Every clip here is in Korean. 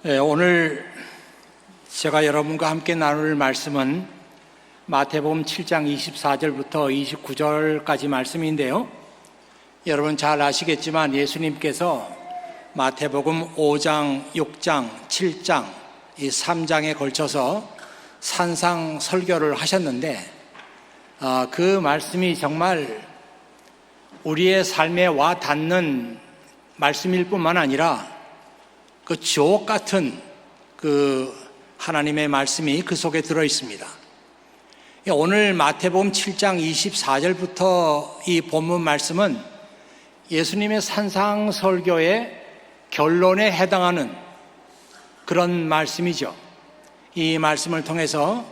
오늘 제가 여러분과 함께 나눌 말씀은 마태복음 7장 24절부터 29절까지 말씀인데요. 여러분 잘 아시겠지만 예수님께서 마태복음 5장, 6장, 7장 이 3장에 걸쳐서 산상 설교를 하셨는데 그 말씀이 정말 우리의 삶에 와 닿는 말씀일 뿐만 아니라 그 주옥 같은 그 하나님의 말씀이 그 속에 들어 있습니다. 오늘 마태복음 7장 24절부터 이 본문 말씀은 예수님의 산상 설교의 결론에 해당하는 그런 말씀이죠. 이 말씀을 통해서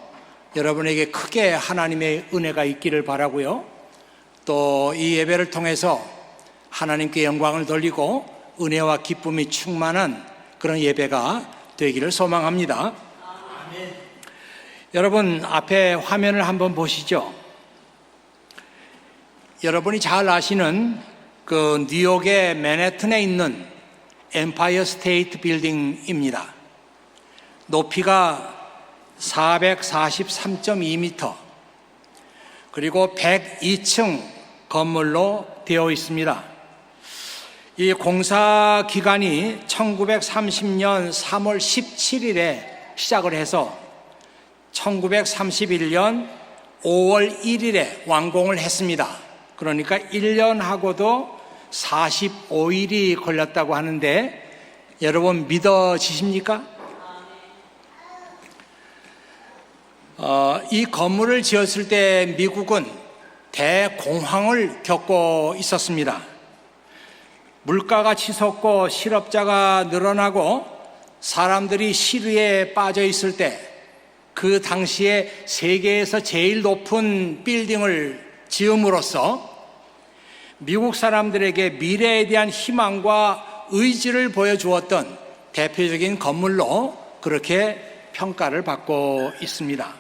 여러분에게 크게 하나님의 은혜가 있기를 바라고요. 또 이 예배를 통해서 하나님께 영광을 돌리고 은혜와 기쁨이 충만한 그런 예배가 되기를 소망합니다. 아멘. 여러분 앞에 화면을 한번 보시죠. 여러분이 잘 아시는 그 뉴욕의 맨해튼에 있는 엠파이어 스테이트 빌딩입니다. 높이가 443.2m 그리고 102층 건물로 되어 있습니다. 이 공사 기간이 1930년 3월 17일에 시작을 해서 1931년 5월 1일에 완공을 했습니다. 그러니까 1년하고도 45일이 걸렸다고 하는데 여러분 믿어지십니까? 이 건물을 지었을 때 미국은 대공황을 겪고 있었습니다. 물가가 치솟고 실업자가 늘어나고 사람들이 시리에 빠져 있을 때 그 당시에 세계에서 제일 높은 빌딩을 지음으로써 미국 사람들에게 미래에 대한 희망과 의지를 보여주었던 대표적인 건물로 그렇게 평가를 받고 있습니다.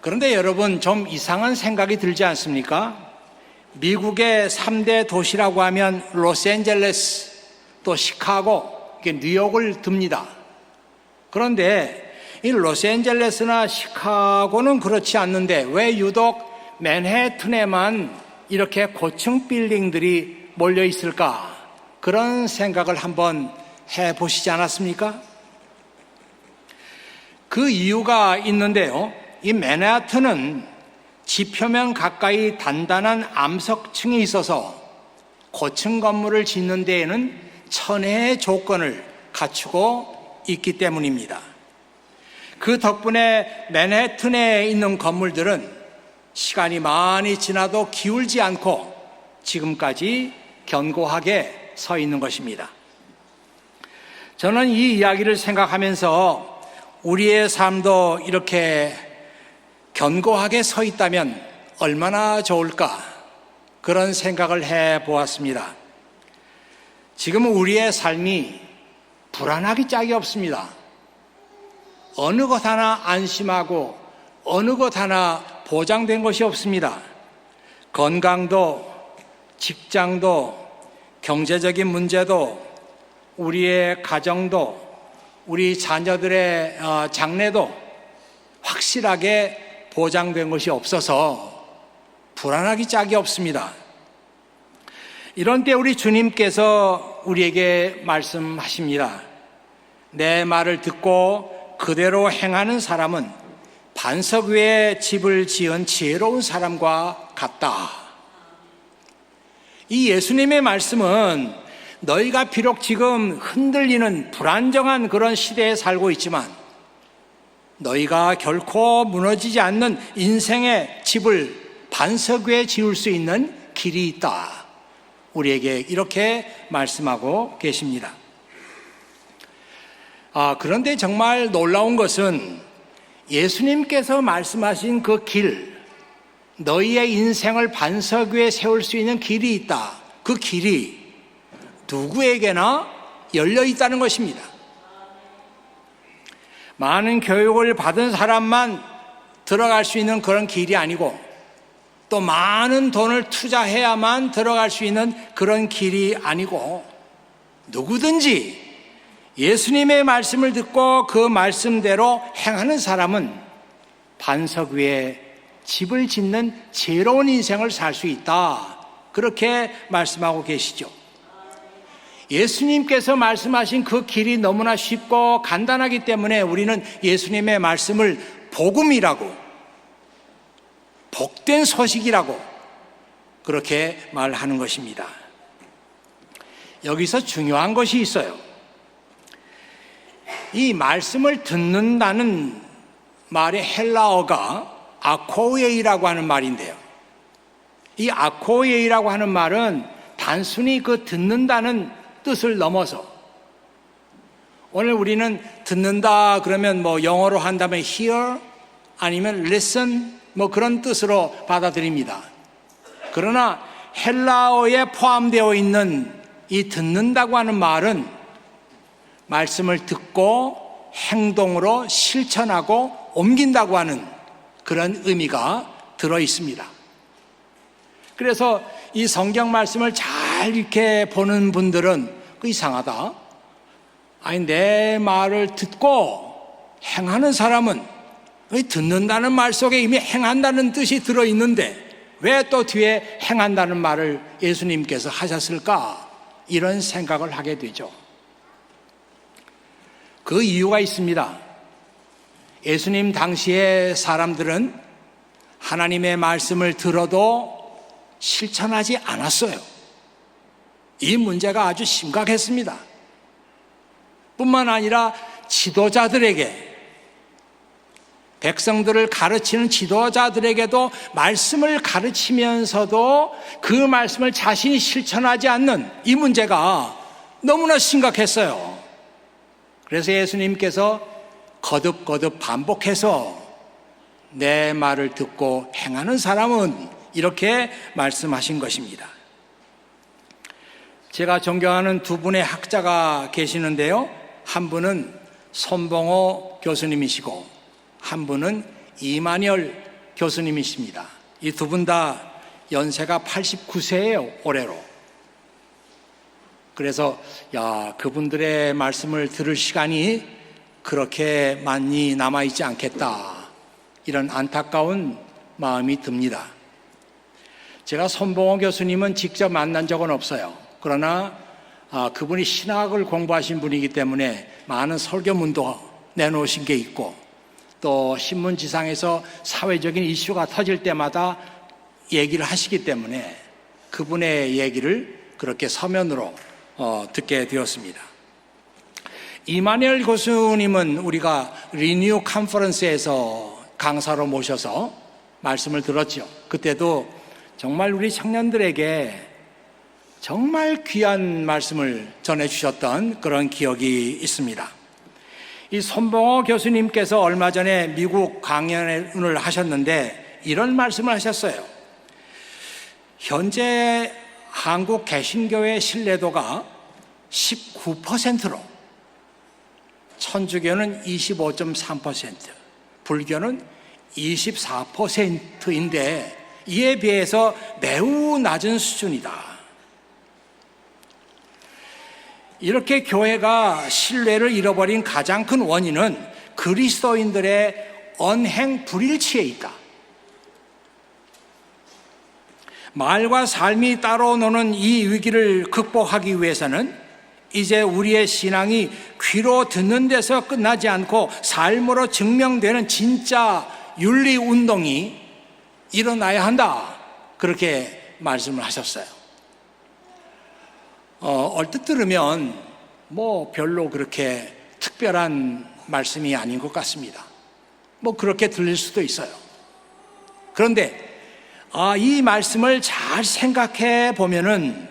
그런데 여러분 좀 이상한 생각이 들지 않습니까? 미국의 3대 도시라고 하면 로스앤젤레스, 또 시카고, 뉴욕을 듭니다. 그런데 이 로스앤젤레스나 시카고는 그렇지 않는데 왜 유독 맨해튼에만 이렇게 고층 빌딩들이 몰려 있을까? 그런 생각을 한번 해보시지 않았습니까? 그 이유가 있는데요. 이 맨해튼은 지표면 가까이 단단한 암석층이 있어서 고층 건물을 짓는 데에는 천혜의 조건을 갖추고 있기 때문입니다. 그 덕분에 맨해튼에 있는 건물들은 시간이 많이 지나도 기울지 않고 지금까지 견고하게 서 있는 것입니다. 저는 이 이야기를 생각하면서 우리의 삶도 이렇게 견고하게 서 있다면 얼마나 좋을까 그런 생각을 해보았습니다. 지금 우리의 삶이 불안하기 짝이 없습니다. 어느 것 하나 안심하고 어느 것 하나 보장된 것이 없습니다. 건강도 직장도 경제적인 문제도 우리의 가정도 우리 자녀들의 장래도 확실하게 보장된 것이 없어서 불안하기 짝이 없습니다. 이런 때 우리 주님께서 우리에게 말씀하십니다. 내 말을 듣고 그대로 행하는 사람은 반석 위에 집을 지은 지혜로운 사람과 같다. 이 예수님의 말씀은 너희가 비록 지금 흔들리는 불안정한 그런 시대에 살고 있지만 너희가 결코 무너지지 않는 인생의 집을 반석 위에 지을 수 있는 길이 있다. 우리에게 이렇게 말씀하고 계십니다. 그런데 정말 놀라운 것은 예수님께서 말씀하신 그 길, 너희의 인생을 반석 위에 세울 수 있는 길이 있다. 그 길이 누구에게나 열려 있다는 것입니다. 많은 교육을 받은 사람만 들어갈 수 있는 그런 길이 아니고 또 많은 돈을 투자해야만 들어갈 수 있는 그런 길이 아니고 누구든지 예수님의 말씀을 듣고 그 말씀대로 행하는 사람은 반석 위에 집을 짓는 지혜로운 인생을 살 수 있다. 그렇게 말씀하고 계시죠. 예수님께서 말씀하신 그 길이 너무나 쉽고 간단하기 때문에 우리는 예수님의 말씀을 복음이라고, 복된 소식이라고 그렇게 말하는 것입니다. 여기서 중요한 것이 있어요. 이 말씀을 듣는다는 말의 헬라어가 아코우에이라고 하는 말인데요. 이 아코우에이라고 하는 말은 단순히 그 듣는다는 뜻을 넘어서, 오늘 우리는 듣는다 그러면 뭐 영어로 한다면 hear 아니면 listen 뭐 그런 뜻으로 받아들입니다. 그러나 헬라어에 포함되어 있는 이 듣는다고 하는 말은 말씀을 듣고 행동으로 실천하고 옮긴다고 하는 그런 의미가 들어 있습니다. 그래서 이 성경 말씀을 잘 이렇게 보는 분들은 이상하다. 아니, 내 말을 듣고 행하는 사람은 듣는다는 말 속에 이미 행한다는 뜻이 들어 있는데 왜 또 뒤에 행한다는 말을 예수님께서 하셨을까? 이런 생각을 하게 되죠. 그 이유가 있습니다. 예수님 당시의 사람들은 하나님의 말씀을 들어도 실천하지 않았어요. 이 문제가 아주 심각했습니다. 뿐만 아니라 지도자들에게, 백성들을 가르치는 지도자들에게도 말씀을 가르치면서도 그 말씀을 자신이 실천하지 않는 이 문제가 너무나 심각했어요. 그래서 예수님께서 거듭거듭 반복해서 내 말을 듣고 행하는 사람은 이렇게 말씀하신 것입니다. 제가 존경하는 두 분의 학자가 계시는데요. 한 분은 손봉호 교수님이시고 한 분은 이만열 교수님이십니다. 이 두 분 다 연세가 89세예요, 올해로. 그래서 그분들의 말씀을 들을 시간이 그렇게 많이 남아있지 않겠다, 이런 안타까운 마음이 듭니다. 제가 손봉호 교수님은 직접 만난 적은 없어요. 그러나 그분이 신학을 공부하신 분이기 때문에 많은 설교문도 내놓으신 게 있고, 또 신문지상에서 사회적인 이슈가 터질 때마다 얘기를 하시기 때문에 그분의 얘기를 그렇게 서면으로 듣게 되었습니다. 이만열 교수님은 우리가 리뉴 컨퍼런스에서 강사로 모셔서 말씀을 들었죠. 그때도 정말 우리 청년들에게 정말 귀한 말씀을 전해주셨던 그런 기억이 있습니다. 이 손봉호 교수님께서 얼마 전에 미국 강연을 하셨는데 이런 말씀을 하셨어요. 현재 한국 개신교의 신뢰도가 19%로, 천주교는 25.3%, 불교는 24%인데 이에 비해서 매우 낮은 수준이다. 이렇게 교회가 신뢰를 잃어버린 가장 큰 원인은 그리스도인들의 언행 불일치에 있다. 말과 삶이 따로 노는 이 위기를 극복하기 위해서는 이제 우리의 신앙이 귀로 듣는 데서 끝나지 않고 삶으로 증명되는 진짜 윤리 운동이 일어나야 한다. 그렇게 말씀을 하셨어요. 얼핏 들으면 뭐 별로 그렇게 특별한 말씀이 아닌 것 같습니다. 뭐 그렇게 들릴 수도 있어요. 그런데 이 말씀을 잘 생각해 보면은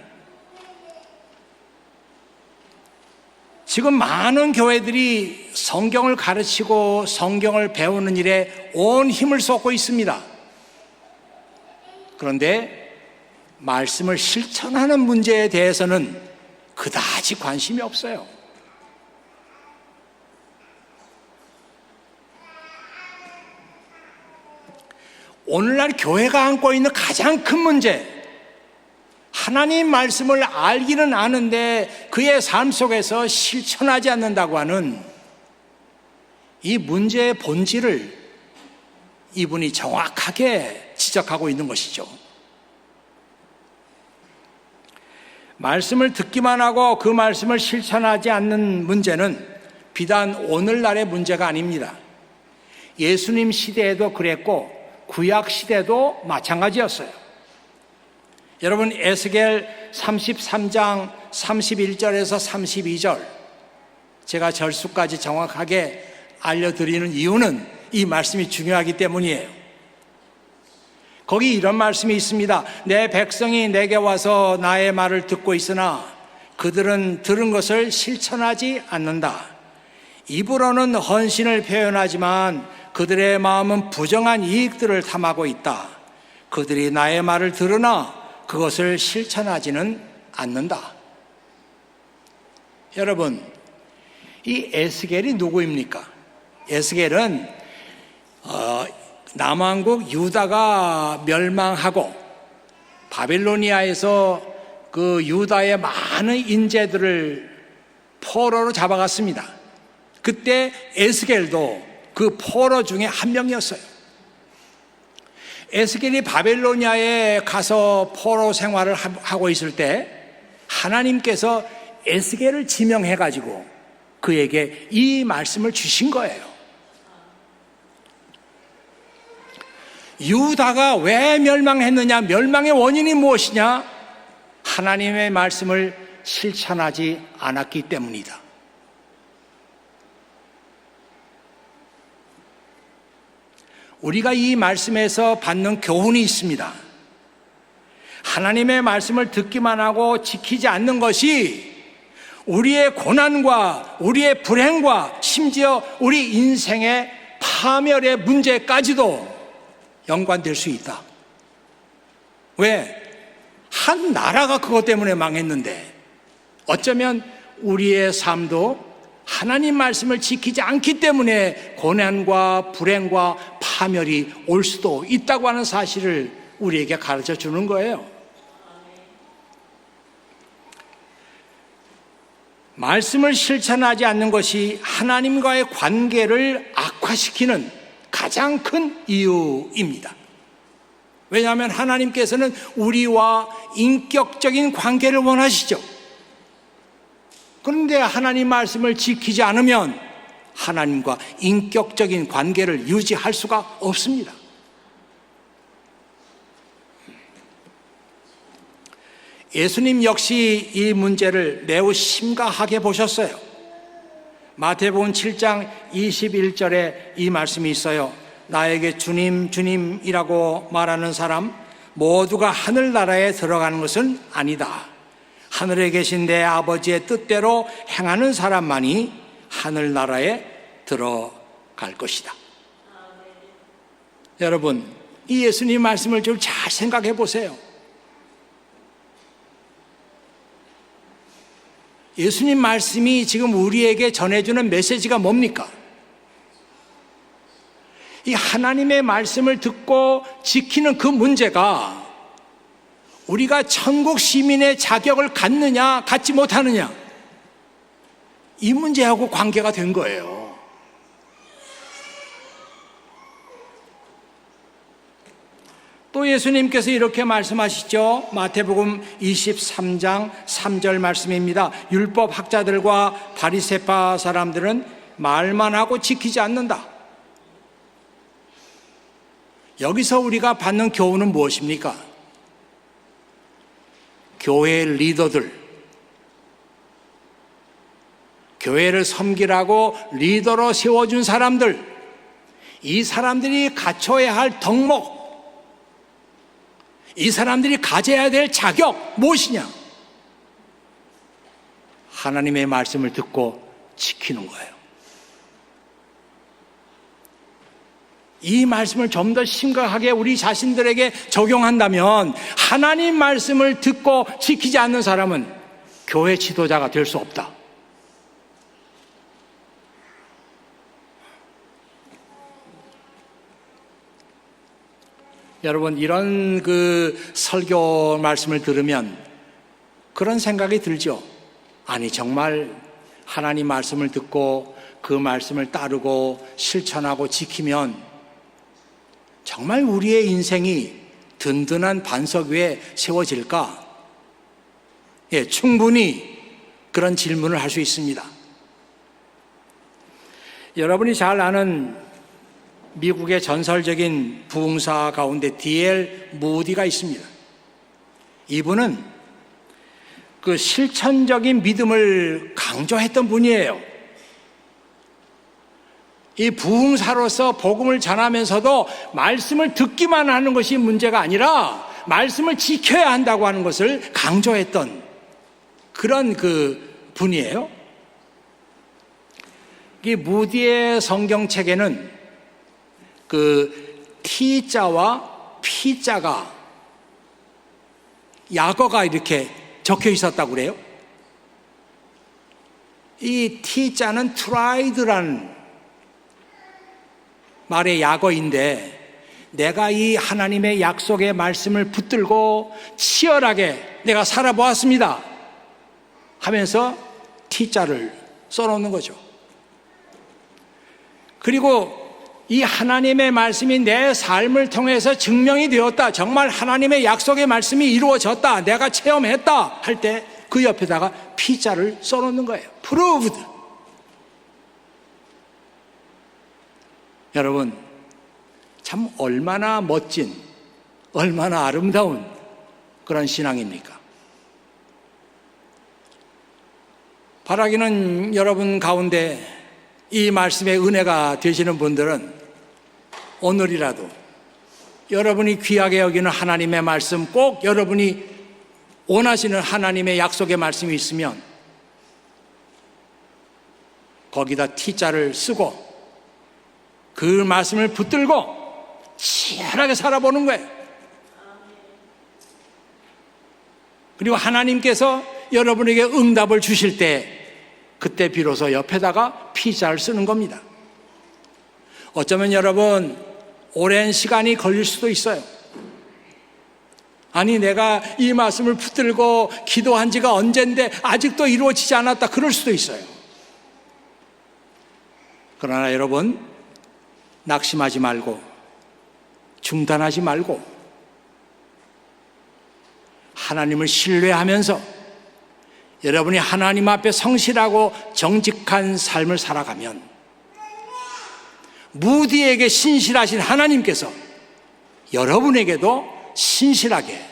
지금 많은 교회들이 성경을 가르치고 성경을 배우는 일에 온 힘을 쏟고 있습니다. 그런데 말씀을 실천하는 문제에 대해서는 그다지 관심이 없어요. 오늘날 교회가 안고 있는 가장 큰 문제, 하나님 말씀을 알기는 아는데 그의 삶 속에서 실천하지 않는다고 하는 이 문제의 본질을 이분이 정확하게 지적하고 있는 것이죠. 말씀을 듣기만 하고 그 말씀을 실천하지 않는 문제는 비단 오늘날의 문제가 아닙니다. 예수님 시대에도 그랬고 구약 시대도 마찬가지였어요. 여러분, 에스겔 33장 31절에서 32절, 제가 절수까지 정확하게 알려드리는 이유는 이 말씀이 중요하기 때문이에요. 거기 이런 말씀이 있습니다. 내 백성이 내게 와서 나의 말을 듣고 있으나 그들은 들은 것을 실천하지 않는다. 입으로는 헌신을 표현하지만 그들의 마음은 부정한 이익들을 탐하고 있다. 그들이 나의 말을 들으나 그것을 실천하지는 않는다. 여러분, 이 에스겔이 누구입니까? 에스겔은 남왕국 유다가 멸망하고 바빌로니아에서 그 유다의 많은 인재들을 포로로 잡아갔습니다. 그때 에스겔도 그 포로 중에 한 명이었어요. 에스겔이 바빌로니아에 가서 포로 생활을 하고 있을 때 하나님께서 에스겔을 지명해가지고 그에게 이 말씀을 주신 거예요. 유다가 왜 멸망했느냐? 멸망의 원인이 무엇이냐? 하나님의 말씀을 실천하지 않았기 때문이다. 우리가 이 말씀에서 받는 교훈이 있습니다. 하나님의 말씀을 듣기만 하고 지키지 않는 것이 우리의 고난과 우리의 불행과 심지어 우리 인생의 파멸의 문제까지도 연관될 수 있다. 왜? 한 나라가 그것 때문에 망했는데 어쩌면 우리의 삶도 하나님 말씀을 지키지 않기 때문에 고난과 불행과 파멸이 올 수도 있다고 하는 사실을 우리에게 가르쳐 주는 거예요. 말씀을 실천하지 않는 것이 하나님과의 관계를 악화시키는 가장 큰 이유입니다. 왜냐하면 하나님께서는 우리와 인격적인 관계를 원하시죠. 그런데 하나님 말씀을 지키지 않으면 하나님과 인격적인 관계를 유지할 수가 없습니다. 예수님 역시 이 문제를 매우 심각하게 보셨어요. 마태복음 7장 21절에 이 말씀이 있어요. 나에게 주님 주님이라고 말하는 사람 모두가 하늘나라에 들어가는 것은 아니다. 하늘에 계신 내 아버지의 뜻대로 행하는 사람만이 하늘나라에 들어갈 것이다. 여러분, 이 예수님 말씀을 좀 잘 생각해 보세요. 예수님 말씀이 지금 우리에게 전해주는 메시지가 뭡니까? 이 하나님의 말씀을 듣고 지키는 그 문제가 우리가 천국 시민의 자격을 갖느냐 갖지 못하느냐, 이 문제하고 관계가 된 거예요. 또 예수님께서 이렇게 말씀하시죠. 마태복음 23장 3절 말씀입니다. 율법 학자들과 바리새파 사람들은 말만 하고 지키지 않는다. 여기서 우리가 받는 교훈은 무엇입니까? 교회 리더들, 교회를 섬기라고 리더로 세워준 사람들, 이 사람들이 갖춰야 할 덕목, 이 사람들이 가져야 될 자격 무엇이냐? 하나님의 말씀을 듣고 지키는 거예요. 이 말씀을 좀 더 심각하게 우리 자신들에게 적용한다면 하나님 말씀을 듣고 지키지 않는 사람은 교회 지도자가 될 수 없다. 여러분, 이런 그 설교 말씀을 들으면 그런 생각이 들죠. 아니, 정말 하나님 말씀을 듣고 그 말씀을 따르고 실천하고 지키면 정말 우리의 인생이 든든한 반석 위에 세워질까? 예, 충분히 그런 질문을 할 수 있습니다. 여러분이 잘 아는 미국의 전설적인 부흥사 가운데 D.L. 무디가 있습니다. 이분은 그 실천적인 믿음을 강조했던 분이에요. 이 부흥사로서 복음을 전하면서도 말씀을 듣기만 하는 것이 문제가 아니라 말씀을 지켜야 한다고 하는 것을 강조했던 그런 그 분이에요. 이 무디의 성경책에는 그 T자와 P자가 약어가 이렇게 적혀 있었다고 그래요. 이 T자는 tried라는 말의 약어인데, 내가 이 하나님의 약속의 말씀을 붙들고 치열하게 내가 살아보았습니다 하면서 T자를 써놓는 거죠. 그리고 이 하나님의 말씀이 내 삶을 통해서 증명이 되었다, 정말 하나님의 약속의 말씀이 이루어졌다, 내가 체험했다 할 때 그 옆에다가 P자를 써놓는 거예요. Proved. 여러분, 참 얼마나 멋진, 얼마나 아름다운 그런 신앙입니까? 바라기는 여러분 가운데 이 말씀의 은혜가 되시는 분들은 오늘이라도 여러분이 귀하게 여기는 하나님의 말씀, 꼭 여러분이 원하시는 하나님의 약속의 말씀이 있으면 거기다 T자를 쓰고 그 말씀을 붙들고 치열하게 살아보는 거예요. 그리고 하나님께서 여러분에게 응답을 주실 때 그때 비로소 옆에다가 P자를 쓰는 겁니다. 어쩌면 여러분 오랜 시간이 걸릴 수도 있어요. 아니, 내가 이 말씀을 붙들고 기도한 지가 언젠데 아직도 이루어지지 않았다, 그럴 수도 있어요. 그러나 여러분, 낙심하지 말고 중단하지 말고 하나님을 신뢰하면서 여러분이 하나님 앞에 성실하고 정직한 삶을 살아가면 무디에게 신실하신 하나님께서 여러분에게도 신실하게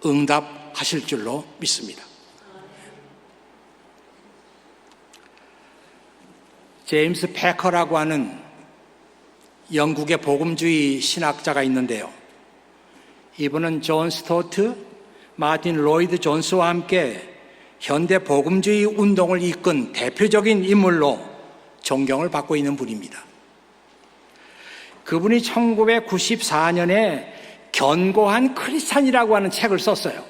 응답하실 줄로 믿습니다. 제임스 패커라고 하는 영국의 복음주의 신학자가 있는데요, 이분은 존 스토트, 마틴 로이드 존스와 함께 현대 복음주의 운동을 이끈 대표적인 인물로 존경을 받고 있는 분입니다. 그분이 1994년에 견고한 크리스찬이라고 하는 책을 썼어요.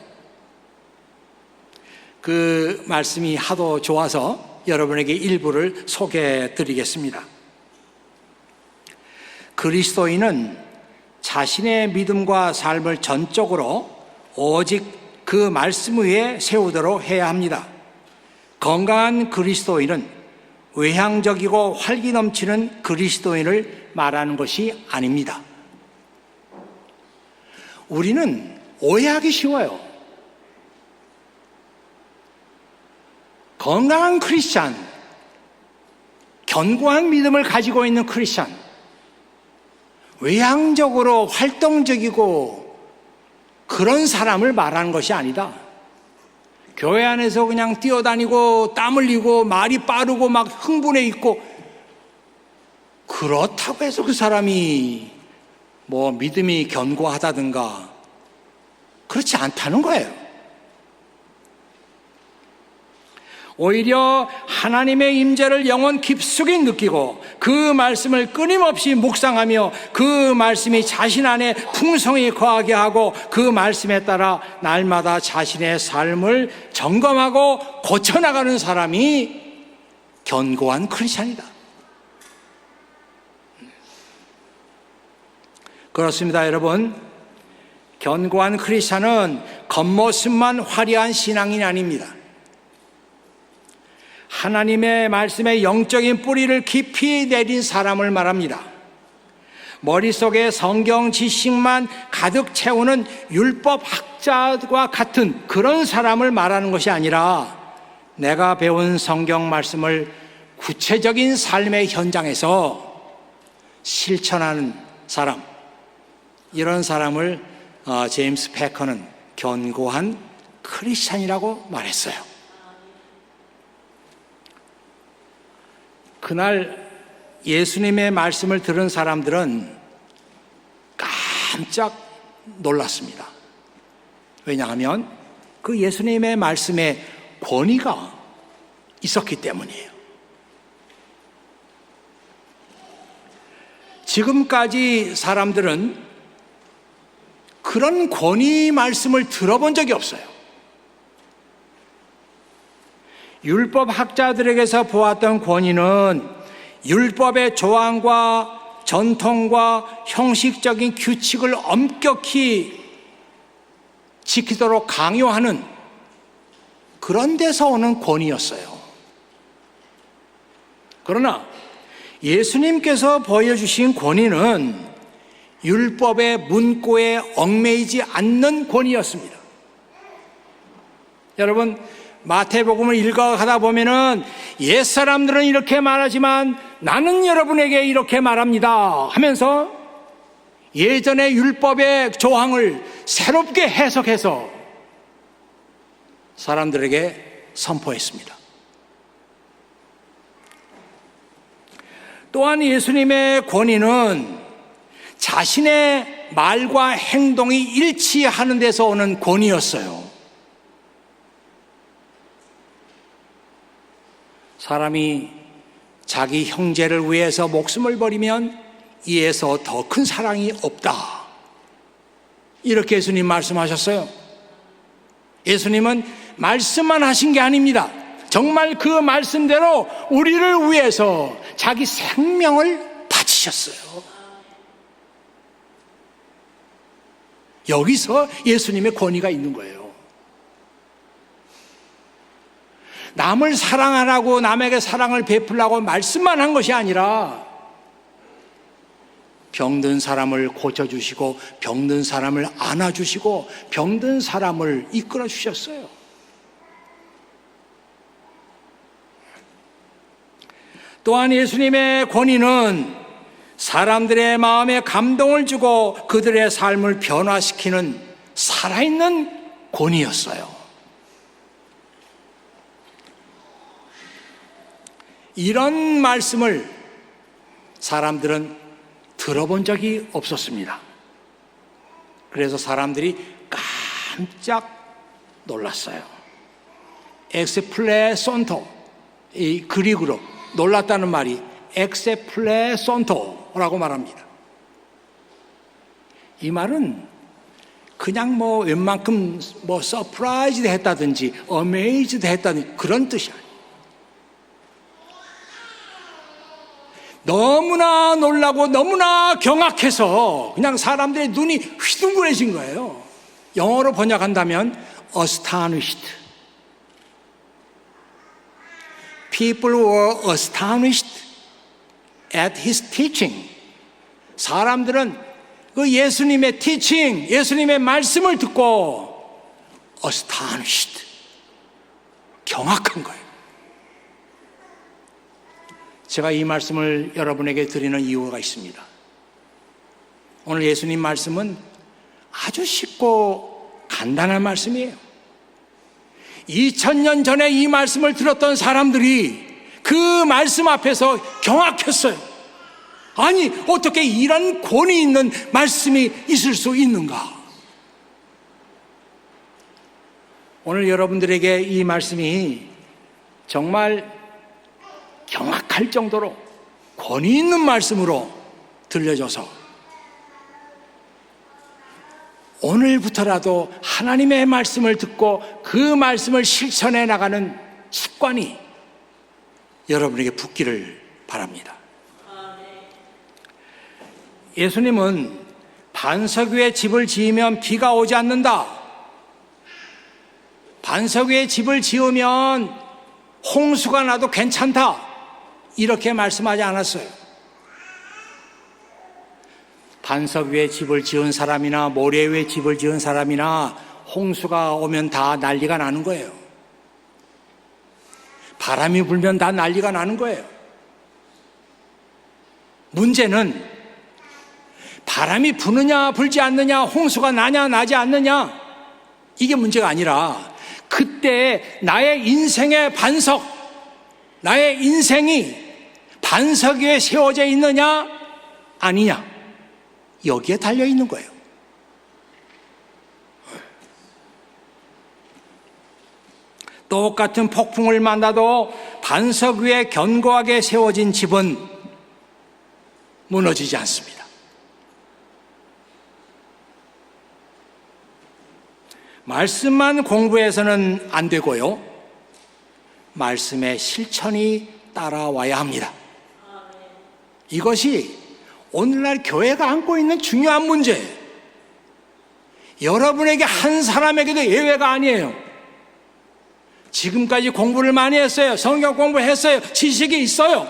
그 말씀이 하도 좋아서 여러분에게 일부를 소개해 드리겠습니다. 그리스도인은 자신의 믿음과 삶을 전적으로 오직 그 말씀 위에 세우도록 해야 합니다. 건강한 그리스도인은 외향적이고 활기 넘치는 그리스도인을 말하는 것이 아닙니다. 우리는 오해하기 쉬워요. 건강한 크리스찬, 견고한 믿음을 가지고 있는 크리스찬, 외향적으로 활동적이고 그런 사람을 말하는 것이 아니다. 교회 안에서 그냥 뛰어다니고 땀 흘리고 말이 빠르고 막 흥분해 있고, 그렇다고 해서 그 사람이 뭐 믿음이 견고하다든가 그렇지 않다는 거예요. 오히려 하나님의 임재를 영혼 깊숙이 느끼고 그 말씀을 끊임없이 묵상하며 그 말씀이 자신 안에 풍성히 거하게 하고 그 말씀에 따라 날마다 자신의 삶을 점검하고 고쳐나가는 사람이 견고한 크리스찬이다. 그렇습니다, 여러분. 견고한 크리스찬은 겉모습만 화려한 신앙인이 아닙니다. 하나님의 말씀에 영적인 뿌리를 깊이 내린 사람을 말합니다. 머릿속에 성경 지식만 가득 채우는 율법 학자와 같은 그런 사람을 말하는 것이 아니라 내가 배운 성경 말씀을 구체적인 삶의 현장에서 실천하는 사람, 이런 사람을 제임스 패커는 견고한 크리스찬이라고 말했어요. 그날 예수님의 말씀을 들은 사람들은 깜짝 놀랐습니다. 왜냐하면 그 예수님의 말씀에 권위가 있었기 때문이에요. 지금까지 사람들은 그런 권위 말씀을 들어본 적이 없어요. 율법 학자들에게서 보았던 권위는 율법의 조항과 전통과 형식적인 규칙을 엄격히 지키도록 강요하는 그런 데서 오는 권위였어요. 그러나 예수님께서 보여주신 권위는 율법의 문구에 얽매이지 않는 권위였습니다. 여러분, 마태복음을 읽어가다 보면은 옛사람들은 이렇게 말하지만 나는 여러분에게 이렇게 말합니다 하면서 예전의 율법의 조항을 새롭게 해석해서 사람들에게 선포했습니다. 또한 예수님의 권위는 자신의 말과 행동이 일치하는 데서 오는 권위였어요. 사람이 자기 형제를 위해서 목숨을 버리면 이에서 더 큰 사랑이 없다, 이렇게 예수님 말씀하셨어요. 예수님은 말씀만 하신 게 아닙니다. 정말 그 말씀대로 우리를 위해서 자기 생명을 바치셨어요. 여기서 예수님의 권위가 있는 거예요. 남을 사랑하라고, 남에게 사랑을 베풀라고 말씀만 한 것이 아니라 병든 사람을 고쳐주시고 병든 사람을 안아주시고 병든 사람을 이끌어 주셨어요. 또한 예수님의 권위는 사람들의 마음에 감동을 주고 그들의 삶을 변화시키는 살아있는 권위였어요. 이런 말씀을 사람들은 들어본 적이 없었습니다. 그래서 사람들이 깜짝 놀랐어요. 엑세플레손토, 이 그리그로 놀랐다는 말이 엑세플레손토라고 말합니다. 이 말은 그냥 웬만큼 서프라이즈드 했다든지 어메이즈드 했다든지 그런 뜻이 아니에요. 너무나 놀라고 너무나 경악해서 그냥 사람들의 눈이 휘둥그레진 거예요. 영어로 번역한다면 astonished. People were astonished at his teaching. 사람들은 그 예수님의 teaching, 예수님의 말씀을 듣고 astonished, 경악한 거예요. 제가 이 말씀을 여러분에게 드리는 이유가 있습니다. 오늘 예수님 말씀은 아주 쉽고 간단한 말씀이에요. 2000년 전에 이 말씀을 들었던 사람들이 그 말씀 앞에서 경악했어요. 아니, 어떻게 이런 권위 있는 말씀이 있을 수 있는가? 오늘 여러분들에게 이 말씀이 정말 경악할 정도로 권위 있는 말씀으로 들려줘서 오늘부터라도 하나님의 말씀을 듣고 그 말씀을 실천해 나가는 습관이 여러분에게 붙기를 바랍니다. 예수님은 반석 위에 집을 지으면 비가 오지 않는다. 반석 위에 집을 지으면 홍수가 나도 괜찮다. 이렇게 말씀하지 않았어요. 반석 위에 집을 지은 사람이나 모래 위에 집을 지은 사람이나 홍수가 오면 다 난리가 나는 거예요. 바람이 불면 다 난리가 나는 거예요. 문제는 바람이 부느냐 불지 않느냐, 홍수가 나냐 나지 않느냐, 이게 문제가 아니라 그때 나의 인생의 반석, 나의 인생이 반석 위에 세워져 있느냐 아니냐, 여기에 달려 있는 거예요. 똑같은 폭풍을 만나도 반석 위에 견고하게 세워진 집은 무너지지 않습니다. 말씀만 공부해서는 안 되고요, 말씀의 실천이 따라와야 합니다. 이것이 오늘날 교회가 안고 있는 중요한 문제예요. 여러분에게 한 사람에게도 예외가 아니에요. 지금까지 공부를 많이 했어요. 성경 공부했어요. 지식이 있어요.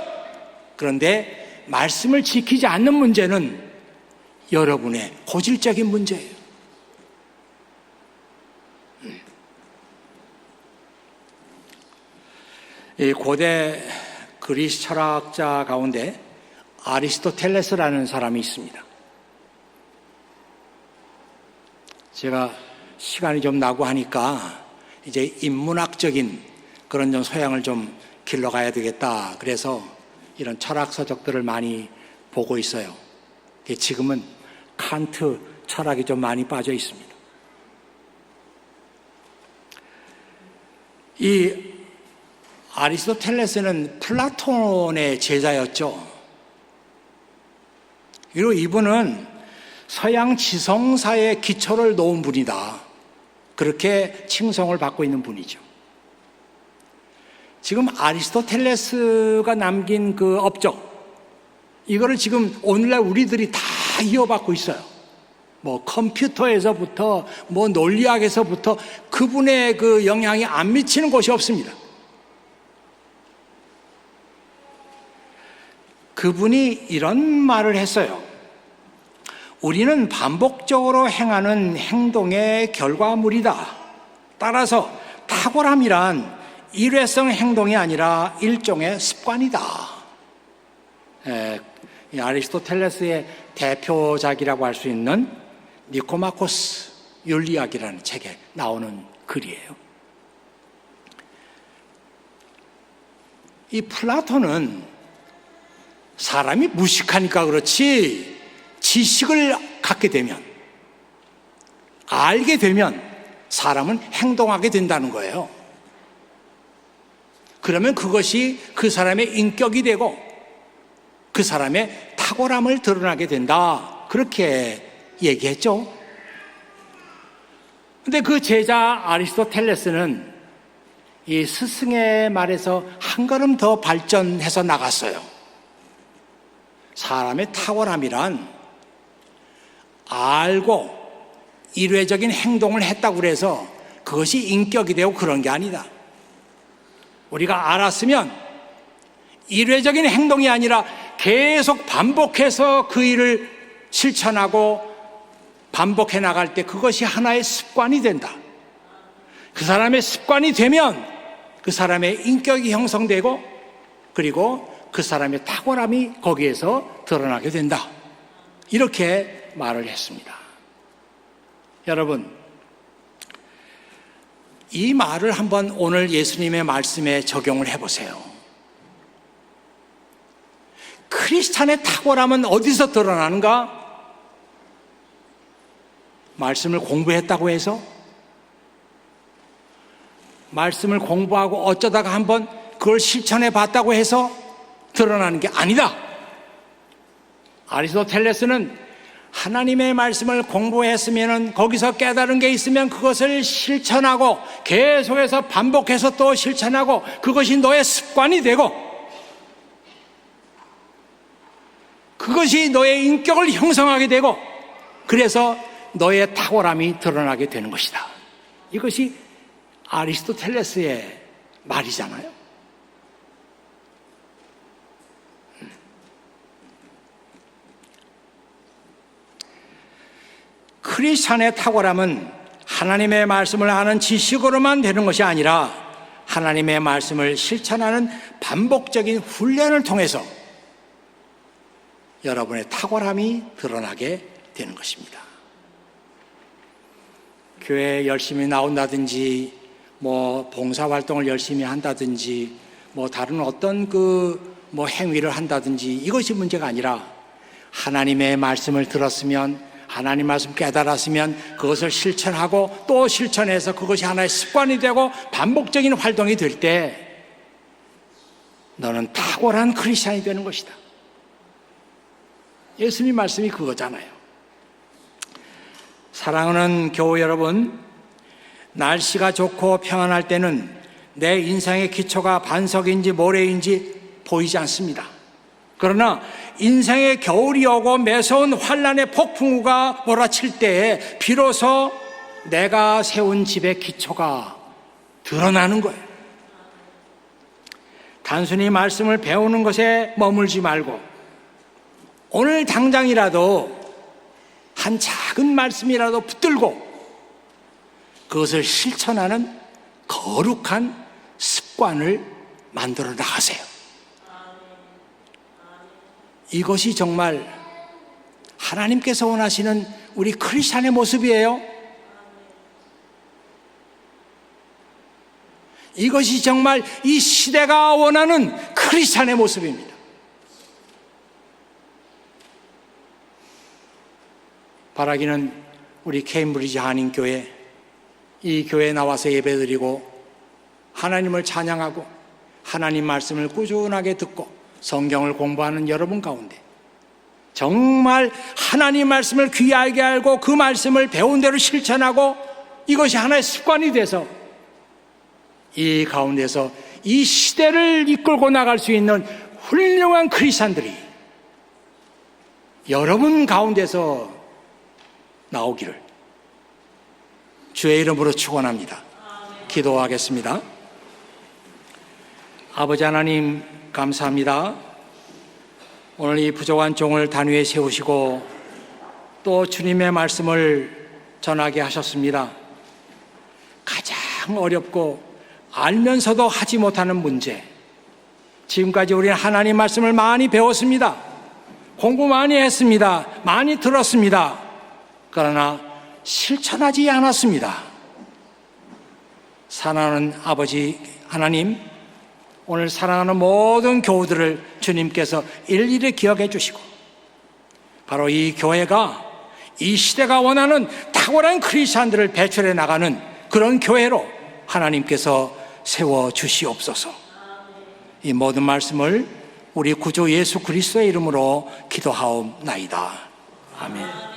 그런데 말씀을 지키지 않는 문제는 여러분의 고질적인 문제예요. 이 고대 그리스 철학자 가운데 아리스토텔레스라는 사람이 있습니다. 제가 시간이 좀 나고 하니까 이제 인문학적인 그런 좀 소양을 좀 길러가야 되겠다. 그래서 이런 철학 서적들을 많이 보고 있어요. 지금은 칸트 철학이 좀 많이 빠져 있습니다. 이 아리스토텔레스는 플라톤의 제자였죠. 그리고 이분은 서양 지성사의 기초를 놓은 분이다. 그렇게 칭송을 받고 있는 분이죠. 지금 아리스토텔레스가 남긴 그 업적, 이거를 지금 오늘날 우리들이 다 이어받고 있어요. 뭐 컴퓨터에서부터 뭐 논리학에서부터 그분의 그 영향이 안 미치는 곳이 없습니다. 그분이 이런 말을 했어요. 우리는 반복적으로 행하는 행동의 결과물이다. 따라서 탁월함이란 일회성 행동이 아니라 일종의 습관이다. 이 아리스토텔레스의 대표작이라고 할 수 있는 니코마코스 윤리학이라는 책에 나오는 글이에요. 이 플라톤은 사람이 무식하니까 그렇지, 지식을 갖게 되면, 알게 되면 사람은 행동하게 된다는 거예요. 그러면 그것이 그 사람의 인격이 되고 그 사람의 탁월함을 드러나게 된다. 그렇게 얘기했죠. 근데 그 제자 아리스토텔레스는 이 스승의 말에서 한 걸음 더 발전해서 나갔어요. 사람의 탁월함이란 알고 일회적인 행동을 했다고 해서 그것이 인격이 되고 그런 게 아니다. 우리가 알았으면 일회적인 행동이 아니라 계속 반복해서 그 일을 실천하고 반복해 나갈 때 그것이 하나의 습관이 된다. 그 사람의 습관이 되면 그 사람의 인격이 형성되고 그리고 그 사람의 탁월함이 거기에서 드러나게 된다. 이렇게 말을 했습니다. 여러분, 이 말을 한번 오늘 예수님의 말씀에 적용을 해보세요. 크리스찬의 탁월함은 어디서 드러나는가? 말씀을 공부했다고 해서? 말씀을 공부하고 어쩌다가 한번 그걸 실천해 봤다고 해서 드러나는 게 아니다. 아리스토텔레스는 하나님의 말씀을 공부했으면 거기서 깨달은 게 있으면 그것을 실천하고 계속해서 반복해서 또 실천하고 그것이 너의 습관이 되고 그것이 너의 인격을 형성하게 되고 그래서 너의 탁월함이 드러나게 되는 것이다. 이것이 아리스토텔레스의 말이잖아요. 크리스찬의 탁월함은 하나님의 말씀을 아는 지식으로만 되는 것이 아니라 하나님의 말씀을 실천하는 반복적인 훈련을 통해서 여러분의 탁월함이 드러나게 되는 것입니다. 교회에 열심히 나온다든지 봉사활동을 열심히 한다든지 다른 어떤 행위를 한다든지 이것이 문제가 아니라 하나님의 말씀을 들었으면, 하나님 말씀 깨달았으면 그것을 실천하고 또 실천해서 그것이 하나의 습관이 되고 반복적인 활동이 될 때 너는 탁월한 크리스찬이 되는 것이다. 예수님 말씀이 그거잖아요. 사랑하는 교우 여러분, 날씨가 좋고 평안할 때는 내 인생의 기초가 반석인지 모래인지 보이지 않습니다. 그러나 인생의 겨울이 오고 매서운 환란의 폭풍우가 몰아칠 때에 비로소 내가 세운 집의 기초가 드러나는 거예요. 단순히 말씀을 배우는 것에 머물지 말고 오늘 당장이라도 한 작은 말씀이라도 붙들고 그것을 실천하는 거룩한 습관을 만들어 나가세요. 이것이 정말 하나님께서 원하시는 우리 크리스찬의 모습이에요. 이것이 정말 이 시대가 원하는 크리스찬의 모습입니다. 바라기는 우리 케임브리지 한인교회, 이 교회에 나와서 예배드리고 하나님을 찬양하고 하나님 말씀을 꾸준하게 듣고 성경을 공부하는 여러분 가운데 정말 하나님 말씀을 귀하게 알고 그 말씀을 배운 대로 실천하고 이것이 하나의 습관이 돼서 이 가운데서 이 시대를 이끌고 나갈 수 있는 훌륭한 크리스찬들이 여러분 가운데서 나오기를 주의 이름으로 축원합니다. 기도하겠습니다. 아버지 하나님 감사합니다. 오늘 이 부족한 종을 단위에 세우시고 또 주님의 말씀을 전하게 하셨습니다. 가장 어렵고 알면서도 하지 못하는 문제, 지금까지 우리는 하나님 말씀을 많이 배웠습니다. 공부 많이 했습니다. 많이 들었습니다. 그러나 실천하지 않았습니다. 사랑하는 아버지 하나님, 오늘 사랑하는 모든 교우들을 주님께서 일일이 기억해 주시고 바로 이 교회가 이 시대가 원하는 탁월한 크리스찬들을 배출해 나가는 그런 교회로 하나님께서 세워주시옵소서. 이 모든 말씀을 우리 구주 예수 그리스도의 이름으로 기도하옵나이다. 아멘.